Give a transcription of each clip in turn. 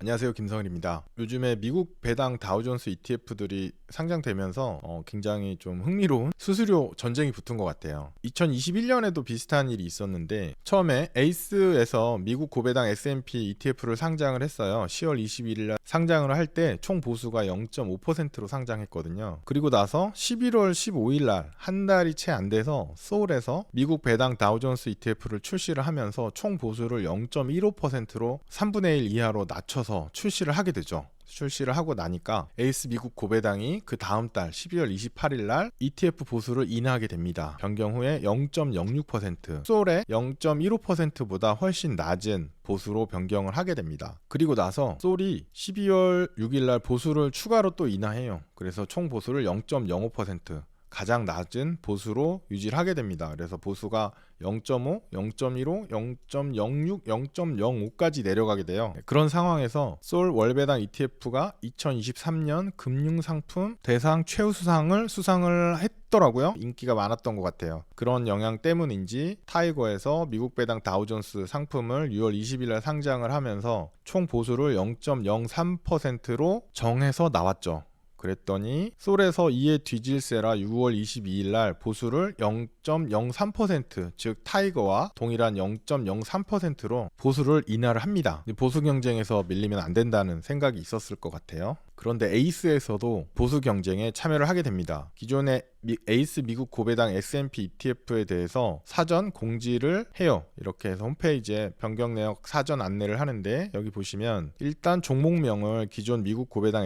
안녕하세요, 김성일입니다. 요즘에 미국 배당 다우존스 ETF들이 상장되면서 굉장히 좀 흥미로운 수수료 전쟁이 붙은 것 같아요. 2021년에도 비슷한 일이 있었는데 처음에 에이스에서 미국 고배당 S&P ETF를 상장을 했어요. 10월 21일 날 상장을 할 때 총 보수가 0.5%로 상장했거든요. 그리고 나서 11월 15일 날 한 달이 채 안 돼서 소울에서 미국 배당 다우존스 ETF를 출시를 하면서 총 보수를 0.15%로 3분의 1 이하로 낮춰서 출시를 하게 되죠. 출시를 하고 나니까 에이스 미국 고배당이 그 다음 달 12월 28일 날 ETF 보수를 인하하게 됩니다. 변경 후에 0.06%, 솔의 0.15%보다 훨씬 낮은 보수로 변경을 하게 됩니다. 그리고 나서 솔이 12월 6일 날 보수를 추가로 또 인하해요. 그래서 총 보수를 0.05%, 가장 낮은 보수로 유지를 하게 됩니다. 그래서 보수가 0.5, 0.15, 0.06, 0.05까지 내려가게 돼요. 그런 상황에서 솔 월배당 ETF가 2023년 금융상품 대상 최우수상을 수상을 했더라고요. 인기가 많았던 것 같아요. 그런 영향 때문인지 타이거에서 미국 배당 다우존스 상품을 6월 20일 날 상장을 하면서 총 보수를 0.03%로 정해서 나왔죠. 그랬더니 솔에서 이에 뒤질세라 6월 22일 날 보수를 0.03%, 즉 타이거와 동일한 0.03%로 보수를 인하를 합니다. 보수 경쟁에서 밀리면 안 된다는 생각이 있었을 것 같아요. 그런데 에이스에서도 보수 경쟁에 참여를 하게 됩니다. 기존의 에이스 미국 고배당 S&P ETF에 대해서 사전 공지를 해요. 이렇게 해서 홈페이지에 변경 내역 사전 안내를 하는데 여기 보시면 일단 종목명을 기존 미국 고배당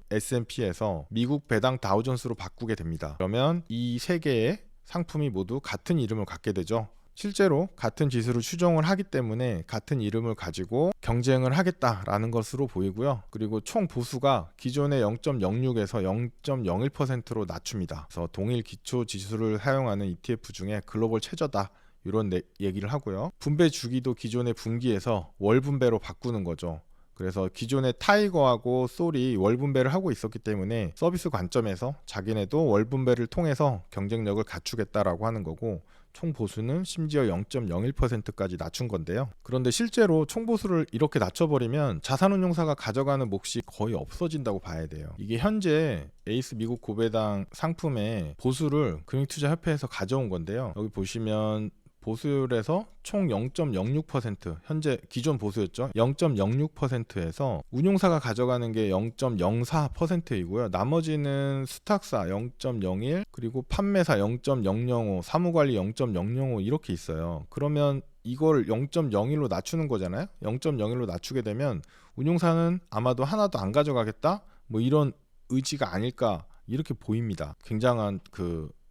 S&P에서 미국 배당 다우존스로 바꾸게 됩니다. 그러면 이 세 개의 상품이 모두 같은 이름을 갖게 되죠. 실제로 같은 지수를 추종을 하기 때문에 같은 이름을 가지고 경쟁을 하겠다라는 것으로 보이고요. 그리고 총 보수가 기존의 0.06에서 0.01%로 낮춥니다. 그래서 동일 기초 지수를 사용하는 ETF 중에 글로벌 최저다, 이런 얘기를 하고요. 분배 주기도 기존의 분기에서 월 분배로 바꾸는 거죠. 그래서 기존의 타이거하고 솔이 월 분배를 하고 있었기 때문에 서비스 관점에서 자기네도 월 분배를 통해서 경쟁력을 갖추겠다라고 하는 거고, 총 보수는 심지어 0.01%까지 낮춘 건데요. 그런데 실제로 총 보수를 이렇게 낮춰버리면 자산운용사가 가져가는 몫이 거의 없어진다고 봐야 돼요. 이게 현재 에이스 미국 고배당 상품의 보수를 금융투자협회에서 가져온 건데요. 여기 보시면 보수율에서 총 0.06%, 현재 기존 보수였죠. 0.06%에서 운용사가 가져가는 게 0.04%이고요. 나머지는 수탁사 0.01, 그리고 판매사 0.005, 사무관리 0.005 이렇게 있어요. 그러면 이걸 0.01로 낮추는 거잖아요. 0.01로 낮추게 되면 운용사는 아마도 하나도 안 가져가겠다, 뭐 이런 의지가 아닐까 이렇게 보입니다. 굉장한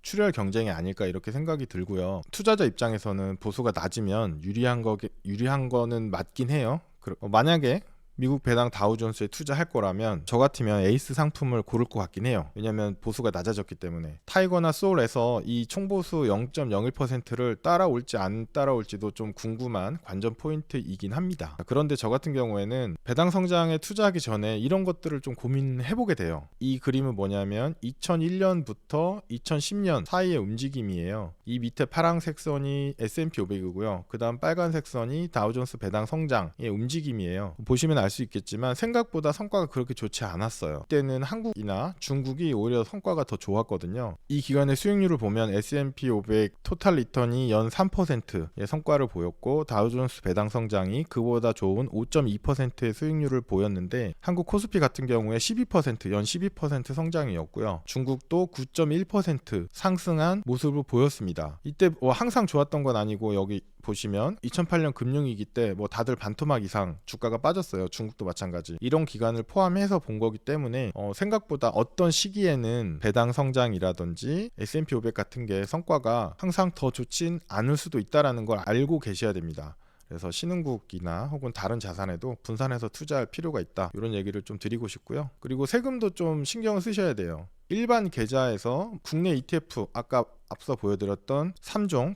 출혈 경쟁이 아닐까 이렇게 생각이 들고요. 투자자 입장에서는 보수가 낮으면 유리한 거는 맞긴 해요. 만약에 미국 배당 다우존스에 투자할 거라면 저 같으면 에이스 상품을 고를 것 같긴 해요. 왜냐면 보수가 낮아졌기 때문에. 타이거나 소울에서 이 총보수 0.01%를 따라올지 안 따라올지도 좀 궁금한 관전 포인트이긴 합니다. 그런데 저 같은 경우에는 배당 성장에 투자하기 전에 이런 것들을 좀 고민해보게 돼요. 이 그림은 뭐냐면 2001년부터 2010년 사이의 움직임이에요. 이 밑에 파란색 선이 S&P 500이고요. 그 다음 빨간색 선이 다우존스 배당 성장의 움직임이에요. 보시면 알 수 있겠지만 생각보다 성과가 그렇게 좋지 않았어요. 그때는 한국이나 중국이 오히려 성과가 더 좋았거든요. 이 기간의 수익률을 보면 S&P 500 토탈 리턴이 연 3%의 성과를 보였고, 다우존스 배당 성장이 그보다 좋은 5.2%의 수익률을 보였는데, 한국 코스피 같은 경우에 12%, 연 12% 성장이었고요. 중국도 9.1% 상승한 모습을 보였습니다. 이때 항상 좋았던 건 아니고, 여기 보시면 2008년 금융위기 때 다들 반토막 이상 주가가 빠졌어요. 중국도 마찬가지. 이런 기간을 포함해서 본 거기 때문에 생각보다 어떤 시기에는 배당 성장이라든지 S&P 500 같은 게 성과가 항상 더 좋진 않을 수도 있다는 걸 알고 계셔야 됩니다. 그래서 신흥국이나 혹은 다른 자산에도 분산해서 투자할 필요가 있다, 이런 얘기를 좀 드리고 싶고요. 그리고 세금도 좀 신경을 쓰셔야 돼요. 일반 계좌에서 국내 ETF, 아까 앞서 보여드렸던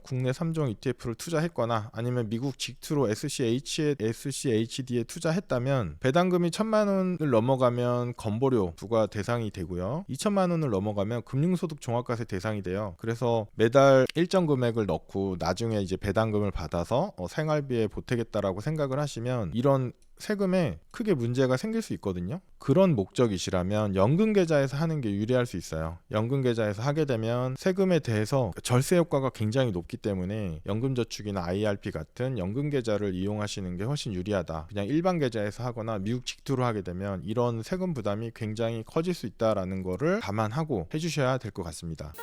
국내 3종 ETF를 투자했거나 아니면 미국 직투로 SCHD에 투자했다면 배당금이 1,000만 원을 넘어가면 건보료 부과 대상이 되고요. 2,000만 원을 넘어가면 금융소득 종합과세 대상이 돼요. 그래서 매달 일정 금액을 넣고 나중에 이제 배당금을 받아서 생활비에 보태겠다라고 생각을 하시면 이런 세금에 크게 문제가 생길 수 있거든요. 그런 목적이시라면 연금 계좌에서 하는 게 유리할 수 있어요. 연금 계좌에서 하게 되면 세금에 대해서 절세 효과가 굉장히 높기 때문에 연금저축이나 IRP 같은 연금 계좌를 이용하시는 게 훨씬 유리하다. 그냥 일반 계좌에서 하거나 미국 직투로 하게 되면 이런 세금 부담이 굉장히 커질 수 있다라는 거를 감안하고 해주셔야 될 것 같습니다.